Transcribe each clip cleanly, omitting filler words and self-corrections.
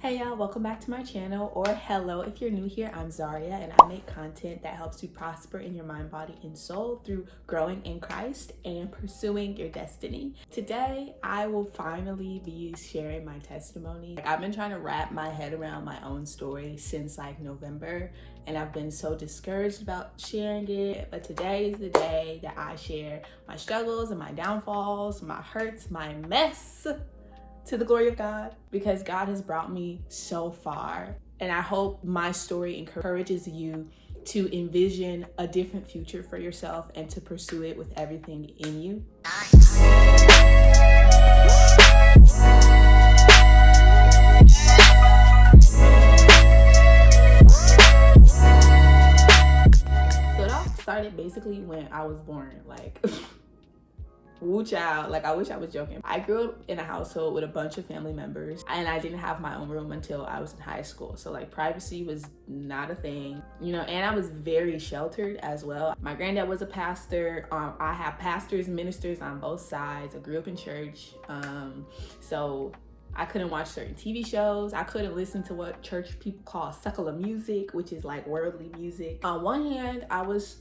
Hey y'all, welcome back to my channel, or hello if you're new here. I'm Zariya and I make content that helps you prosper in your mind, body, and soul through growing in Christ and pursuing your destiny. Today, I will finally be sharing my testimony. I've been trying to wrap my head around my own story since like November, and I've been so discouraged about sharing it. But today is the day that I share my struggles and my downfalls, my hurts, my mess, to the glory of God, because God has brought me so far. And I hope my story encourages you to envision a different future for yourself and to pursue it with everything in you. So it all started basically when I was born, like woo child, like I wish I was joking. I grew up in a household with a bunch of family members, and I didn't have my own room until I was in high school. So like privacy was not a thing, and I was very sheltered as well. My granddad was a pastor. I have pastors, ministers on both sides. I grew up in church. So I couldn't watch certain TV shows. I couldn't listen to what church people call secular music, which is like worldly music. On one hand, I was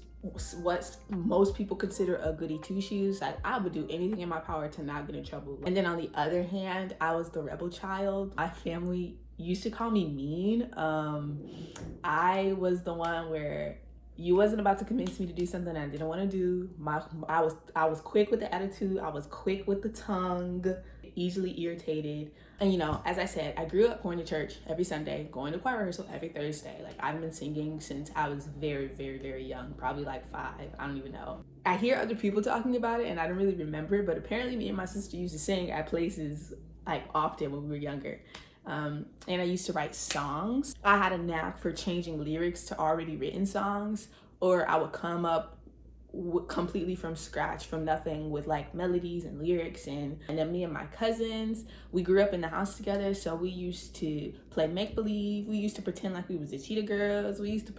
what most people consider a goody two-shoes. Like I would do anything in my power to not get in trouble. And then on the other hand, I was the rebel child. My family used to call me mean. I was the one where you wasn't about to convince me to do something I didn't want to do. I was quick with the attitude. I was quick with the tongue, easily irritated. And as I said, I grew up going to church every Sunday, going to choir rehearsal every Thursday. Like I've been singing since I was very, very, very young, probably like 5. I don't even know. I hear other people talking about it and I don't really remember, but apparently me and my sister used to sing at places like often when we were younger. And I used to write songs. I had a knack for changing lyrics to already written songs, or I would come up completely from scratch, from nothing, with like melodies and lyrics. And then me and my cousins, we grew up in the house together, so we used to play make-believe. We used to pretend like we was the Cheetah Girls. We used to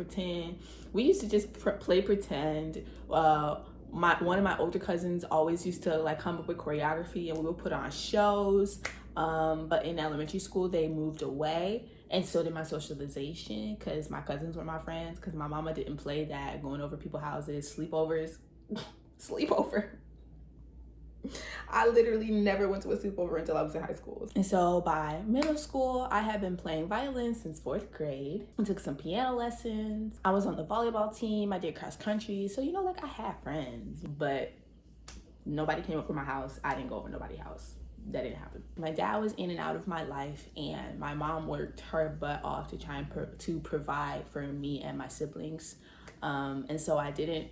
just play pretend. One of my older cousins always used to like come up with choreography, and we would put on shows. But in elementary school, they moved away, and so did my socialization, because my cousins were my friends, because my mama didn't play that going over people's houses, sleepovers. Sleepover. I literally never went to a sleepover until I was in high school. And so by middle school, I had been playing violin since 4th grade. I took some piano lessons. I was on the volleyball team. I did cross country. So, like I had friends, but nobody came up to my house. I didn't go over nobody's house. That didn't happen. My dad was in and out of my life, and my mom worked her butt off to try and to provide for me and my siblings. And so I didn't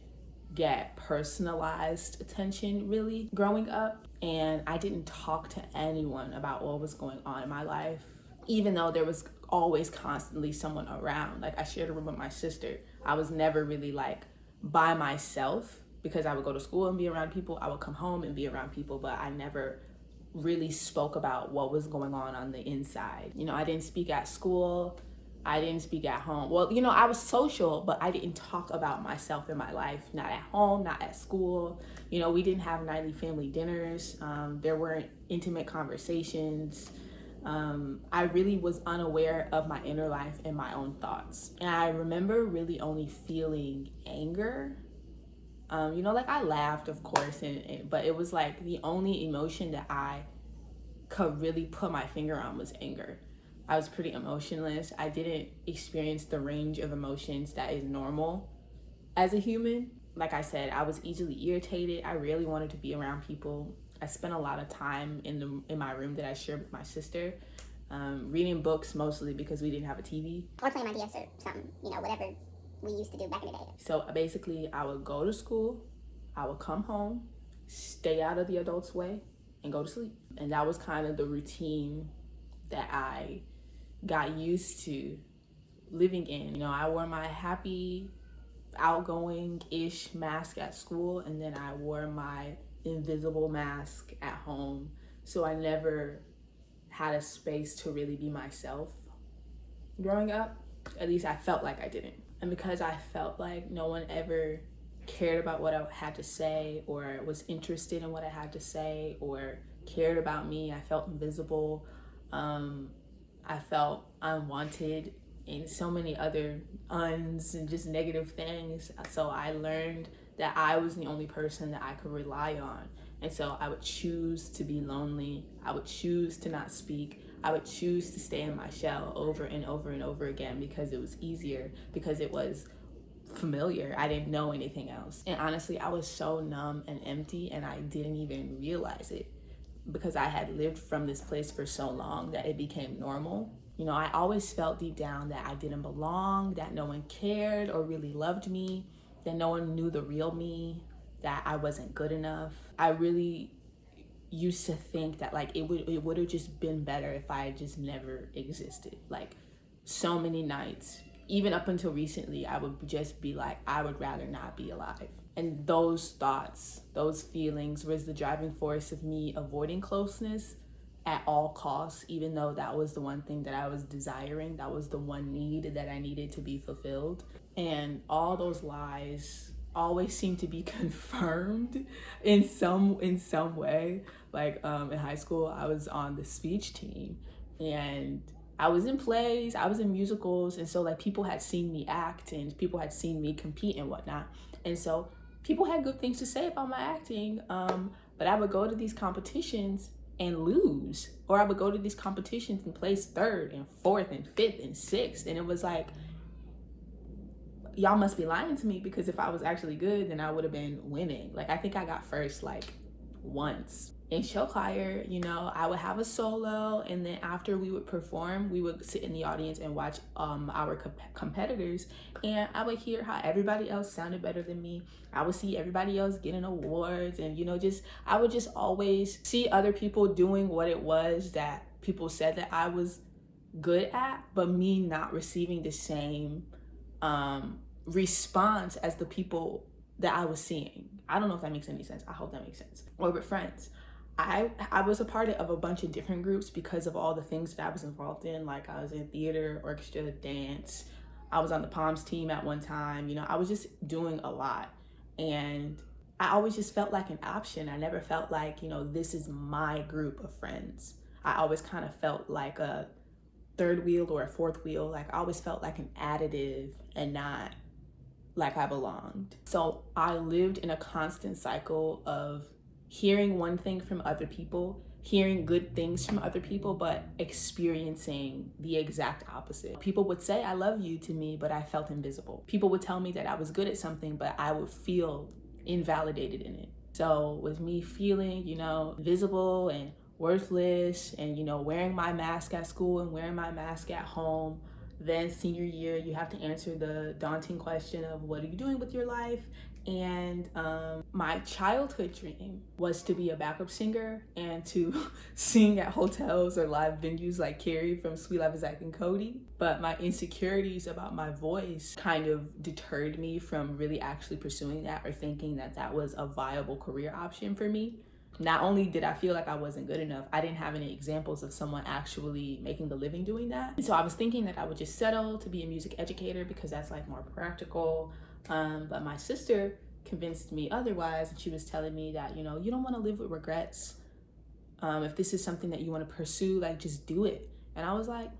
get personalized attention really growing up, and I didn't talk to anyone about what was going on in my life, even though there was always constantly someone around. Like I shared a room with my sister. I was never really like by myself, because I would go to school and be around people. I would come home and be around people, but I never really spoke about what was going on the inside. I didn't speak at school. I didn't speak at home. Well, I was social, but I didn't talk about myself in my life. Not at home, not at school. We didn't have nightly family dinners. There weren't intimate conversations. I really was unaware of my inner life and my own thoughts. And I remember really only feeling anger. Like I laughed, of course, but it was like the only emotion that I could really put my finger on was anger. I was pretty emotionless. I didn't experience the range of emotions that is normal as a human. Like I said, I was easily irritated. I really wanted to be around people. I spent a lot of time in my room that I shared with my sister, reading books mostly because we didn't have a TV. Or playing my DS or something, whatever we used to do back in the day. So basically, I would go to school, I would come home, stay out of the adults' way, and go to sleep. And that was kind of the routine that I got used to living in. I wore my happy, outgoing-ish mask at school, and then I wore my invisible mask at home. So I never had a space to really be myself growing up. At least I felt like I didn't. And because I felt like no one ever cared about what I had to say, or was interested in what I had to say, or cared about me, I felt invisible. I felt unwanted and so many other uns and just negative things. So I learned that I was the only person that I could rely on. And so I would choose to be lonely. I would choose to not speak. I would choose to stay in my shell over and over and over again because it was easier, because it was familiar. I didn't know anything else. And honestly, I was so numb and empty, and I didn't even realize it because I had lived from this place for so long that it became normal. You know, I always felt deep down that I didn't belong, that no one cared or really loved me, that no one knew the real me, that I wasn't good enough. I really used to think that like it would have just been better if I just never existed. Like so many nights, even up until recently, I would just be like, I would rather not be alive. And those thoughts, those feelings was the driving force of me avoiding closeness at all costs, even though that was the one thing that I was desiring. That was the one need that I needed to be fulfilled. And all those lies always seem to be confirmed in some way. Like in high school, I was on the speech team, and I was in plays, I was in musicals, and so like people had seen me act and people had seen me compete and whatnot. And so people had good things to say about my acting, but I would go to these competitions and lose, or I would go to these competitions and place third and fourth and fifth and sixth, and it was like, y'all must be lying to me, because if I was actually good, then I would have been winning. Like I think I got first like once. In show choir, you know, I would have a solo, and then after we would perform, we would sit in the audience and watch our competitors, and I would hear how everybody else sounded better than me. I would see everybody else getting awards, and you know, I would just always see other people doing what it was that people said that I was good at, but me not receiving the same response as the people that I was seeing. I don't know if that makes any sense. I hope that makes sense. Or with friends. I was a part of a bunch of different groups because of all the things that I was involved in. Like I was in theater, orchestra, dance. I was on the Palms team at one time. You know, I was just doing a lot. And I always just felt like an option. I never felt like, you know, this is my group of friends. I always kind of felt like a third wheel or a fourth wheel. Like I always felt like an additive and not like I belonged. So I lived in a constant cycle of hearing one thing from other people, hearing good things from other people, but experiencing the exact opposite. People would say I love you to me, but I felt invisible. People would tell me that I was good at something, but I would feel invalidated in it. So with me feeling, you know, invisible and worthless, and you know, wearing my mask at school and wearing my mask at home, then senior year, you have to answer the daunting question of what are you doing with your life? And my childhood dream was to be a backup singer and to sing at hotels or live venues like Carrie from Sweet Life of Zach and Cody. But my insecurities about my voice kind of deterred me from really actually pursuing that or thinking that that was a viable career option for me. Not only did I feel like I wasn't good enough, I didn't have any examples of someone actually making the living doing that. And so I was thinking that I would just settle to be a music educator because that's like more practical. But my sister convinced me otherwise, and she was telling me that, you know, you don't want to live with regrets. If this is something that you want to pursue, like just do it. And I was like,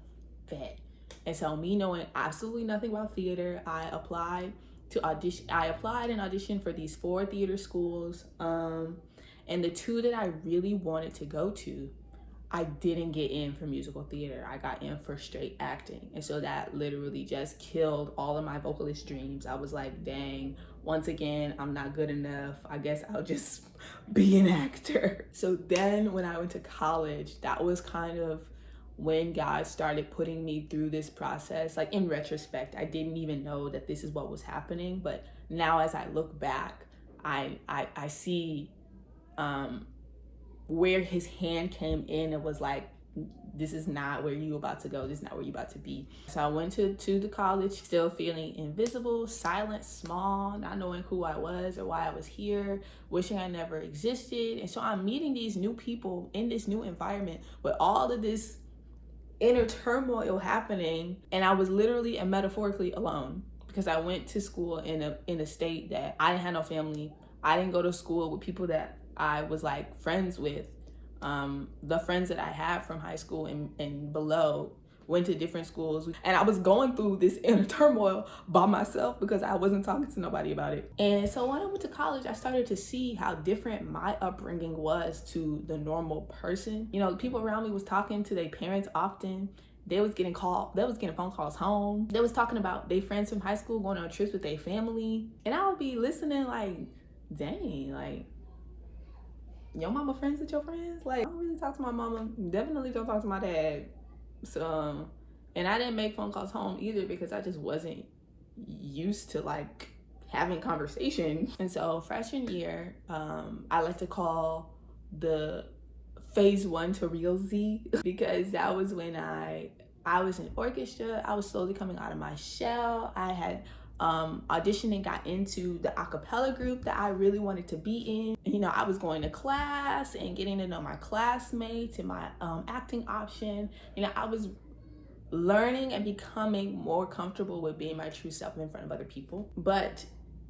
bet. And so me knowing absolutely nothing about theater, I applied and auditioned for these 4 theater schools. And the 2 that I really wanted to go to, I didn't get in for musical theater. I got in for straight acting. And so that literally just killed all of my vocalist dreams. I was like, dang, once again, I'm not good enough. I guess I'll just be an actor. So then when I went to college, that was kind of when God started putting me through this process. Like in retrospect, I didn't even know that this is what was happening. But now as I look back, I see where his hand came in and was like, this is not where you about to go. This is not where you about to be. So I went to the college, still feeling invisible, silent, small, not knowing who I was or why I was here, wishing I never existed. And so I'm meeting these new people in this new environment with all of this inner turmoil happening. And I was literally and metaphorically alone because I went to school in a state that I didn't have no family. I didn't go to school with people that I was like friends with. The friends that I had from high school and below went to different schools, and I was going through this inner turmoil by myself because I wasn't talking to nobody about it. And so when I went to college, I started to see how different my upbringing was to the normal person. You know, people around me was talking to their parents often. They was getting phone calls home. They was talking about their friends from high school going on trips with their family. And I would be listening like, dang, like, your mama friends with your friends? Like, I don't really talk to my mama. Definitely don't talk to my dad. So, and I didn't make phone calls home either because I just wasn't used to like having conversation. And so freshman year, I like to call the phase 1 to real Z because that was when I was in orchestra. I was slowly coming out of my shell. I had auditioned and got into the a cappella group that I really wanted to be in. You know, I was going to class and getting to know my classmates and my acting option. You know, I was learning and becoming more comfortable with being my true self in front of other people. But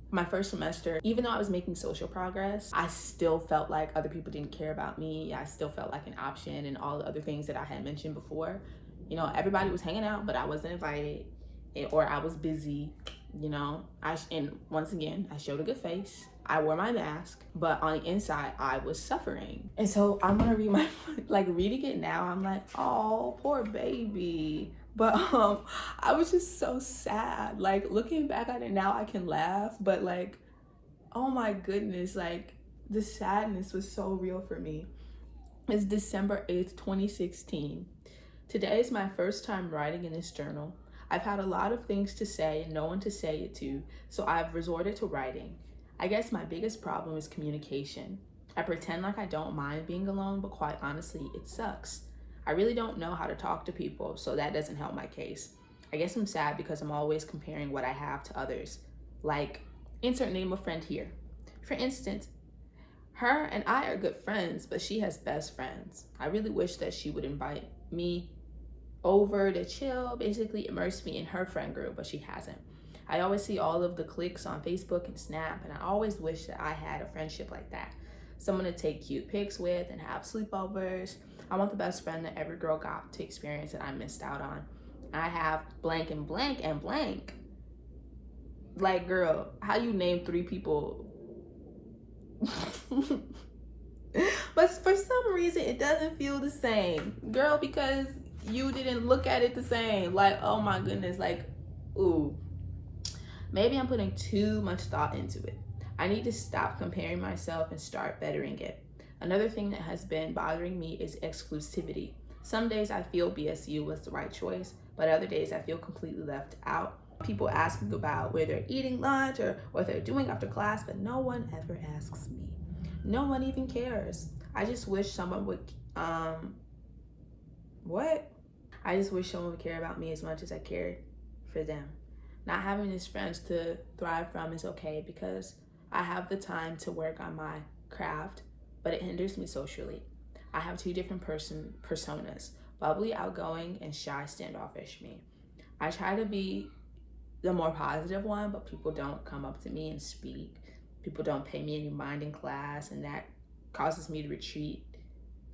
my first semester, even though I was making social progress, I still felt like other people didn't care about me. I still felt like an option and all the other things that I had mentioned before. You know, everybody was hanging out, but I wasn't invited, or I was busy. You know, and once again, I showed a good face. I wore my mask, but on the inside, I was suffering. And so I'm gonna read reading it now, I'm like, oh, poor baby. But I was just so sad. Like, looking back at it now, I can laugh, but like, oh my goodness, like, the sadness was so real for me. It's December 8th, 2016. Today is my first time writing in this journal. I've had a lot of things to say and no one to say it to, so I've resorted to writing. I guess my biggest problem is communication. I pretend like I don't mind being alone, but quite honestly, it sucks. I really don't know how to talk to people, so that doesn't help my case. I guess I'm sad because I'm always comparing what I have to others. Like, insert name of friend here. For instance, her and I are good friends, but she has best friends. I really wish that she would invite me over to chill, basically immerse me in her friend group, but she hasn't. I always see all of the cliques on Facebook and Snap, and I always wish that I had a friendship like that. Someone to take cute pics with and have sleepovers. I want the best friend that every girl got to experience that I missed out on. I have blank and blank and blank. Like, girl, how you name 3 people? But for some reason, it doesn't feel the same. Girl, because you didn't look at it the same. Like, oh my goodness, like, ooh. Maybe I'm putting too much thought into it. I need to stop comparing myself and start bettering it. Another thing that has been bothering me is exclusivity. Some days I feel BSU was the right choice, but other days I feel completely left out. People ask me about where they're eating lunch or what they're doing after class, but no one ever asks me. No one even cares. I just wish someone would, I just wish someone would care about me as much as I cared for them. Not having these friends to thrive from is okay because I have the time to work on my craft, but it hinders me socially. I have 2 different personas, bubbly, outgoing, and shy, standoffish me. I try to be the more positive one, but people don't come up to me and speak. People don't pay me any mind in class, and that causes me to retreat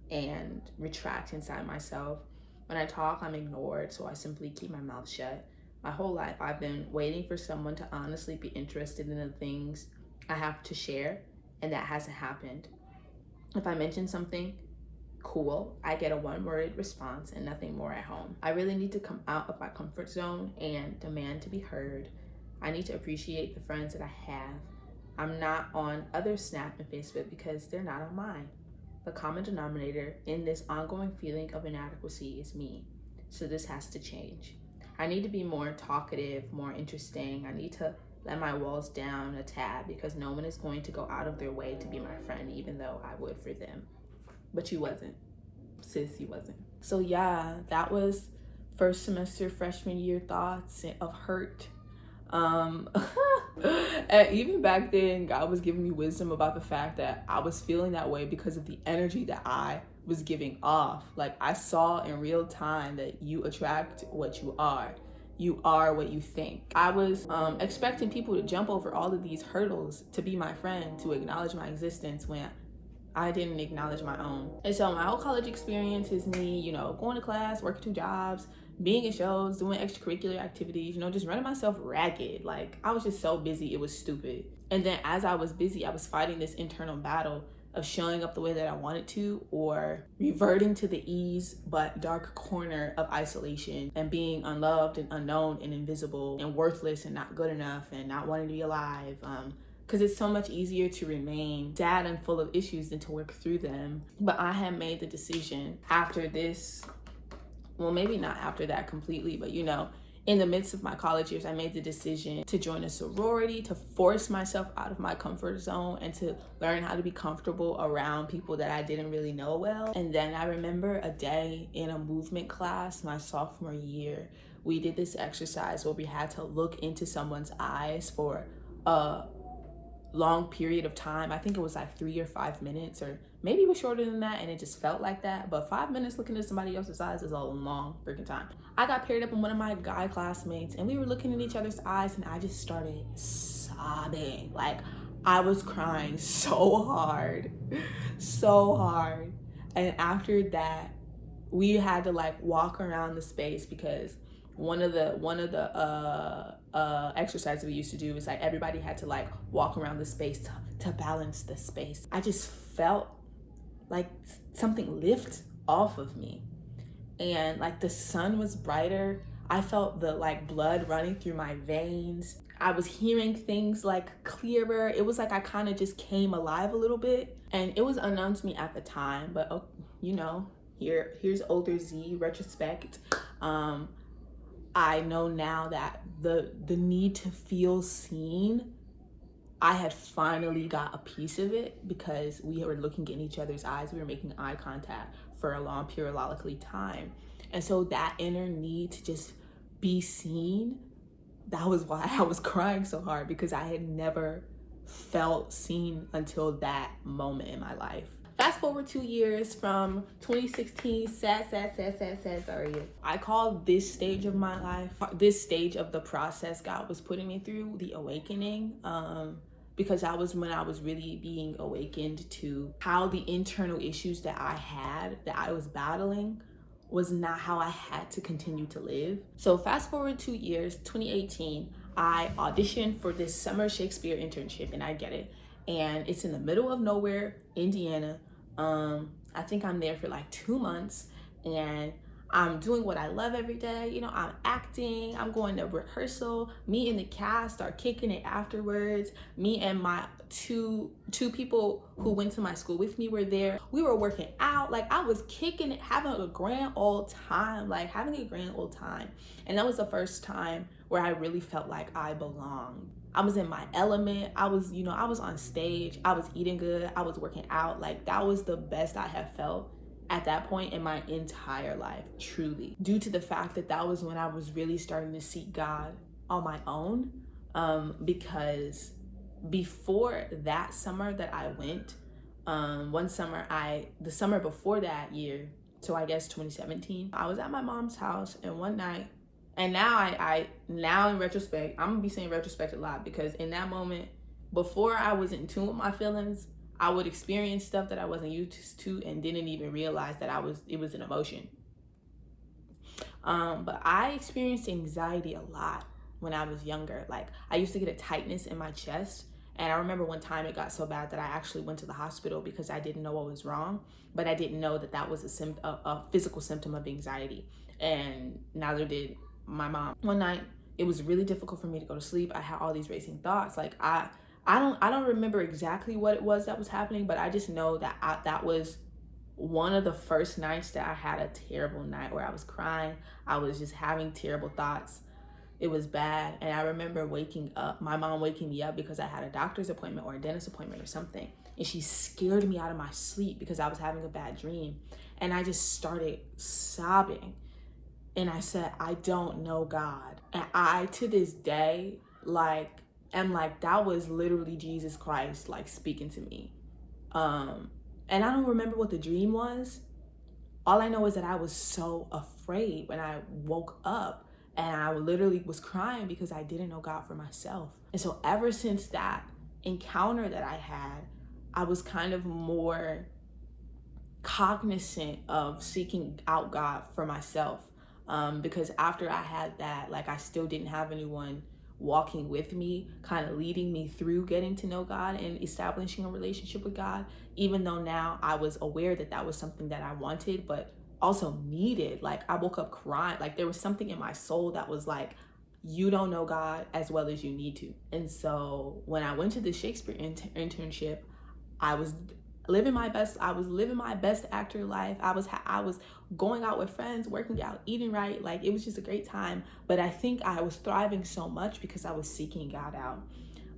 and retract inside myself. When I talk, I'm ignored, so I simply keep my mouth shut. My whole life, I've been waiting for someone to honestly be interested in the things I have to share, and that hasn't happened. If I mention something cool, I get a 1-word response and nothing more at home. I really need to come out of my comfort zone and demand to be heard. I need to appreciate the friends that I have. I'm not on other Snap and Facebook because they're not on mine. The common denominator in this ongoing feeling of inadequacy is me, so this has to change. I need to be more talkative, more interesting. I need to let my walls down a tad because no one is going to go out of their way to be my friend, even though I would for them. But you wasn't. Sis, you wasn't. So yeah, that was first semester freshman year thoughts of hurt. And even back then, God was giving me wisdom about the fact that I was feeling that way because of the energy that I was giving off. Like, I saw in real time that you attract what you are. You are what you think. I was expecting people to jump over all of these hurdles to be my friend, to acknowledge my existence, when I didn't acknowledge my own. And so my whole college experience is me, you know, going to class, working 2 jobs, being in shows, doing extracurricular activities, you know, just running myself ragged. Like, I was just so busy, it was stupid. And then as I was busy, I was fighting this internal battle of showing up the way that I wanted to, or reverting to the ease but dark corner of isolation and being unloved and unknown and invisible and worthless and not good enough and not wanting to be alive. Because it's so much easier to remain sad and full of issues than to work through them. But I had made the decision after this, well, maybe not after that completely, but you know, in the midst of my college years, I made the decision to join a sorority, to force myself out of my comfort zone and to learn how to be comfortable around people that I didn't really know well. And then I remember a day in a movement class my sophomore year, we did this exercise where we had to look into someone's eyes for a long period of time. I think it was like 3 or 5 minutes, or maybe it was shorter than that, and it just felt like that. But 5 minutes looking at somebody else's eyes is a long freaking time. I got paired up with one of my guy classmates, and we were looking in each other's eyes, and I just started sobbing. Like, I was crying so hard, so hard. And after that, we had to like walk around the space, because one of the exercises we used to do is like everybody had to like walk around the space to balance the space. I just felt like something lift off of me, and like the sun was brighter. I felt the like blood running through my veins. I was hearing things like clearer. It was like I kind of just came alive a little bit, and it was unknown to me at the time, but you know, here's older Z retrospect. I know now that the need to feel seen, I had finally got a piece of it, because we were looking in each other's eyes. We were making eye contact for a long periodically time. And so that inner need to just be seen, that was why I was crying so hard, because I had never felt seen until that moment in my life. Fast forward 2 years from 2016, sad Zariya. I call this stage of my life, this stage of the process God was putting me through, the awakening. Because that was when I was really being awakened to how the internal issues that I had, that I was battling, was not how I had to continue to live. So fast forward 2 years, 2018, I auditioned for this summer Shakespeare internship, and I get it. And it's in the middle of nowhere, Indiana. I think I'm there for like 2 months, and I'm doing what I love every day. You know, I'm acting, I'm going to rehearsal. Me and the cast are kicking it afterwards. Me and my two people who went to my school with me were there. We were working out. Like, I was kicking it, having a grand old time, And that was the first time where I really felt like I belonged. I was in my element. I was on stage. I was eating good. I was working out. Like, that was the best I have felt at that point in my entire life, truly. Due to the fact that that was when I was really starting to seek God on my own. Because before that summer that I went, the summer before that year, so I guess 2017, I was at my mom's house, and one night, and now in retrospect, I'm gonna be saying retrospect a lot, because in that moment, before I was in tune with my feelings, I would experience stuff that I wasn't used to and didn't even realize that it was an emotion. But I experienced anxiety a lot when I was younger. Like, I used to get a tightness in my chest. And I remember one time it got so bad that I actually went to the hospital because I didn't know what was wrong, but I didn't know that that was a physical symptom of anxiety. And neither did my mom. One night, it was really difficult for me to go to sleep. I had all these racing thoughts. Like, I don't remember exactly what it was that was happening, but I just know that that was one of the first nights that I had a terrible night where I was crying. I was just having terrible thoughts. It was bad. And I remember waking up, my mom waking me up because I had a doctor's appointment or a dentist appointment or something. And she scared me out of my sleep because I was having a bad dream. And I just started sobbing. And I said, I don't know God. And I, to this day, am like, that was literally Jesus Christ, like, speaking to me. And I don't remember what the dream was. All I know is that I was so afraid when I woke up, and I literally was crying because I didn't know God for myself. And so ever since that encounter that I had, I was kind of more cognizant of seeking out God for myself. Because after I had that, like, I still didn't have anyone walking with me, kind of leading me through getting to know God and establishing a relationship with God, even though now I was aware that that was something that I wanted, but also needed. Like, I woke up crying. Like, there was something in my soul that was like, you don't know God as well as you need to. And so when I went to the Shakespeare internship, I was living my best actor life. I was going out with friends, working out, eating right. Like, it was just a great time. But I think I was thriving so much because I was seeking God out.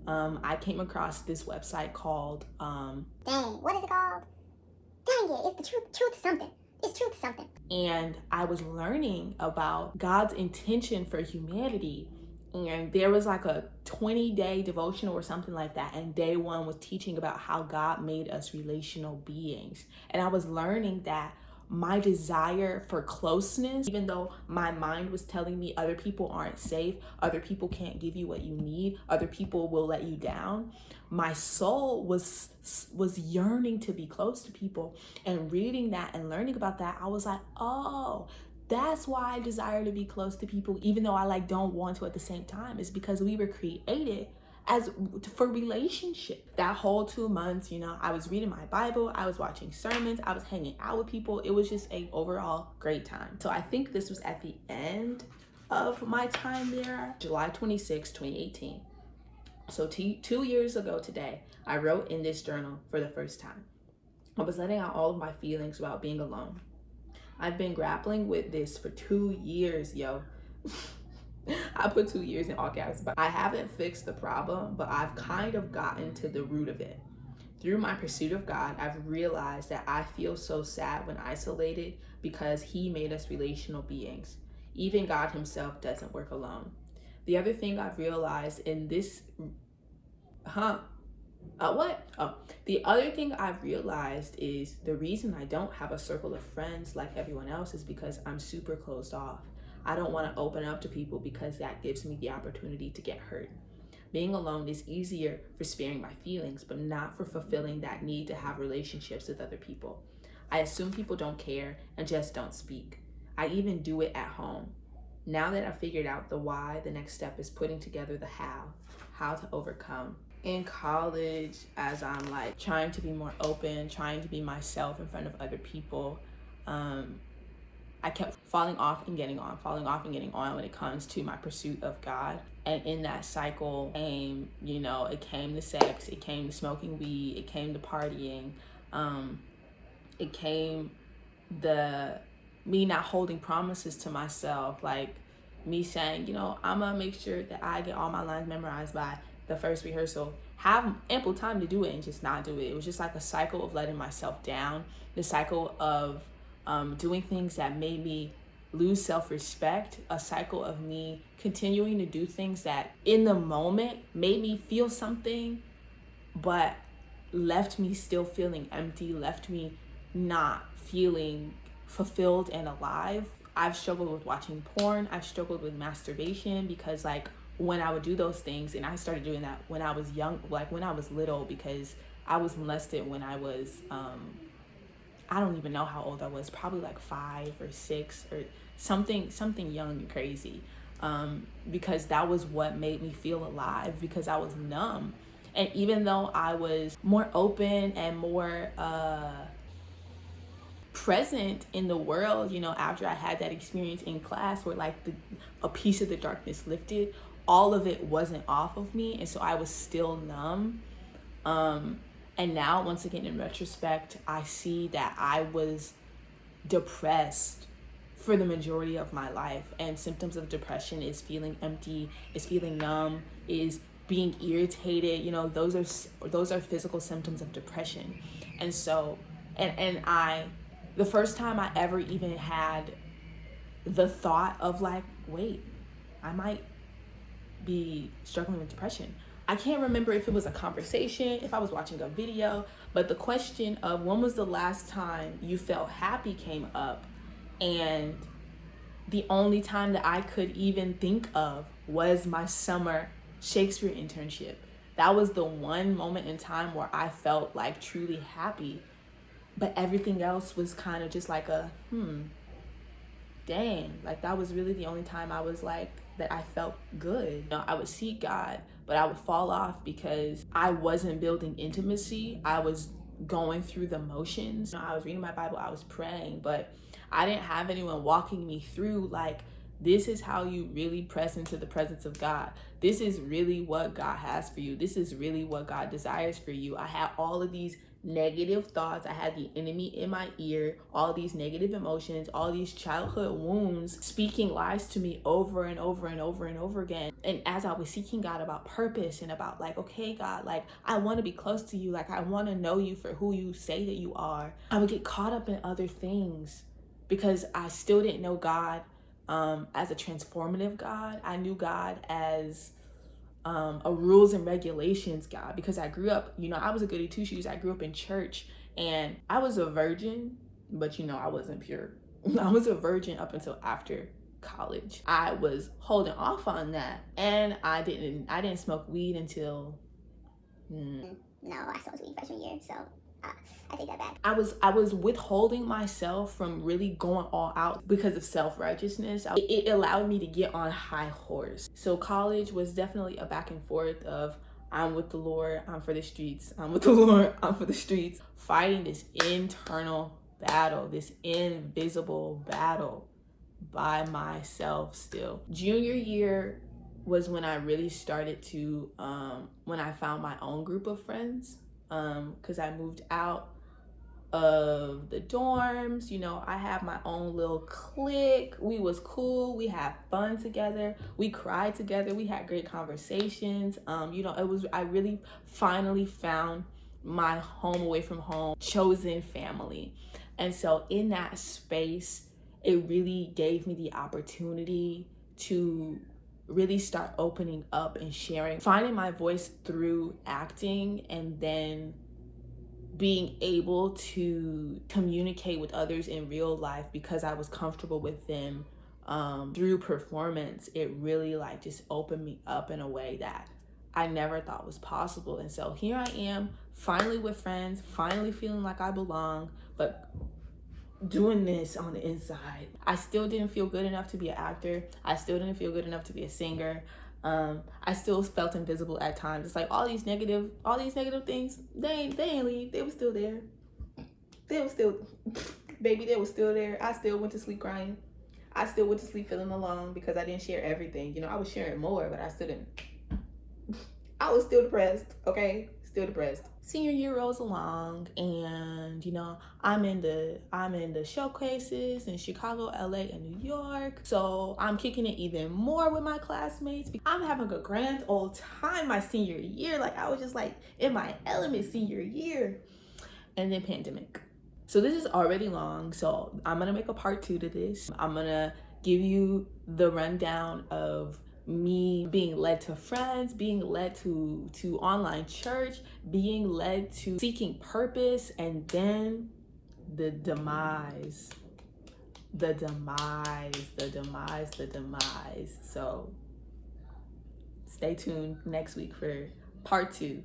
I came across this website called Dang, what is it called? Dang it, it's the truth something. It's truth something. And I was learning about God's intention for humanity. And there was like a 20-day devotional or something like that. And day one was teaching about how God made us relational beings. And I was learning that my desire for closeness, even though my mind was telling me other people aren't safe, other people can't give you what you need, other people will let you down, my soul was yearning to be close to people. And reading that and learning about that, I was like, oh, that's why I desire to be close to people, even though I don't want to at the same time. It's because we were created for relationship. That whole 2 months, I was reading my Bible, I was watching sermons, I was hanging out with people. It was just a overall great time. So I think this was at the end of my time there, July 26, 2018. So 2 years ago today, I wrote in this journal for the first time. I was letting out all of my feelings about being alone. I've been grappling with this for 2 years, yo. I put 2 years in all caps, but I haven't fixed the problem, but I've kind of gotten to the root of it. Through my pursuit of God, I've realized that I feel so sad when isolated because He made us relational beings. Even God Himself doesn't work alone. The other thing I've realized in this, the other thing I've realized is the reason I don't have a circle of friends like everyone else is because I'm super closed off. I don't want to open up to people because that gives me the opportunity to get hurt. Being alone is easier for sparing my feelings, but not for fulfilling that need to have relationships with other people. I assume people don't care and just don't speak. I even do it at home. Now that I've figured out the why, the next step is putting together the how to overcome. In college, as I'm trying to be more open, trying to be myself in front of other people, I kept falling off and getting on when it comes to my pursuit of God. And in that cycle came, it came the sex, it came the smoking weed, it came the partying, it came the me not holding promises to myself, like me saying, I'm gonna make sure that I get all my lines memorized by the first rehearsal, have ample time to do it and just not do it. It was just like a cycle of letting myself down, the cycle of doing things that made me lose self-respect, a cycle of me continuing to do things that in the moment made me feel something, but left me still feeling empty, left me not feeling fulfilled and alive. I've struggled with watching porn. I've struggled with masturbation because when I would do those things, and I started doing that when I was young, when I was little, because I was molested when I was, I don't even know how old I was, probably 5 or 6 or something young and crazy, because that was what made me feel alive, because I was numb. And even though I was more open and more present in the world, after I had that experience in class where a piece of the darkness lifted, all of it wasn't off of me, and so I was still numb. And now, once again, in retrospect, I see that I was depressed for the majority of my life, and symptoms of depression is feeling empty, is feeling numb, is being irritated. Those are physical symptoms of depression. And so, the first time I ever even had the thought of wait, I might be struggling with depression, I can't remember if it was a conversation, if I was watching a video, but the question of when was the last time you felt happy came up. And the only time that I could even think of was my summer Shakespeare internship. That was the one moment in time where I felt like truly happy. But everything else was kind of just like a, dang. Like that was really the only time I was like, that I felt good. You know, I would seek God, but I would fall off because I wasn't building intimacy. I was going through the motions. You know, I was reading my Bible, I was praying, but I didn't have anyone walking me through like, this is how you really press into the presence of God. This is really what God has for you. This is really what God desires for you. I had all of these negative thoughts. I had the enemy in my ear, all these negative emotions, all these childhood wounds speaking lies to me over and over and over and over again. And as I was seeking God about purpose and about like, okay, God, like I want to be close to you. Like I want to know you for who you say that you are. I would get caught up in other things because I still didn't know God as a transformative God. I knew God as a rules and regulations God, because I grew up, you know, I was a goody two shoes. I grew up in church and I was a virgin, but you know, I wasn't pure. I was a virgin up until after college. I was holding off on that, and I didn't smoke weed until No, I smoked weed freshman year, so I take that back. I was withholding myself from really going all out because of self-righteousness. It allowed me to get on high horse. So college was definitely a back and forth of, I'm with the Lord, I'm for the streets. I'm with the Lord, I'm for the streets. Fighting this internal battle, this invisible battle by myself still. Junior year was when I really started to, when I found my own group of friends, because I moved out of the dorms. You know, I had my own little clique. We was cool. We had fun together. We cried together. We had great conversations. You know, I really finally found my home away from home, chosen family. And so in that space, it really gave me the opportunity to really start opening up and sharing, finding my voice through acting, and then being able to communicate with others in real life because I was comfortable with them through performance. It really like just opened me up in a way that I never thought was possible. And so here I am, finally with friends, finally feeling like I belong, but doing this on the inside. I still didn't feel good enough to be an actor. I still didn't feel good enough to be a singer. I still felt invisible at times. It's like all these negative things, they ain't leave. They were still there. They were still, baby, they were still there. I still went to sleep crying. I still went to sleep feeling alone because I didn't share everything. You know, I was sharing more, but I still didn't. I was still depressed, okay? Still depressed. Senior year rolls along, and you know, I'm in the showcases in Chicago, LA, and New York. So I'm kicking it even more with my classmates. I'm having a grand old time my senior year. Like I was just like in my element senior year. And then pandemic. So this is already long, so I'm gonna make a part 2 to this. I'm gonna give you the rundown of me being led to friends, being led to online church, being led to seeking purpose, and then the demise. So stay tuned next week for part 2.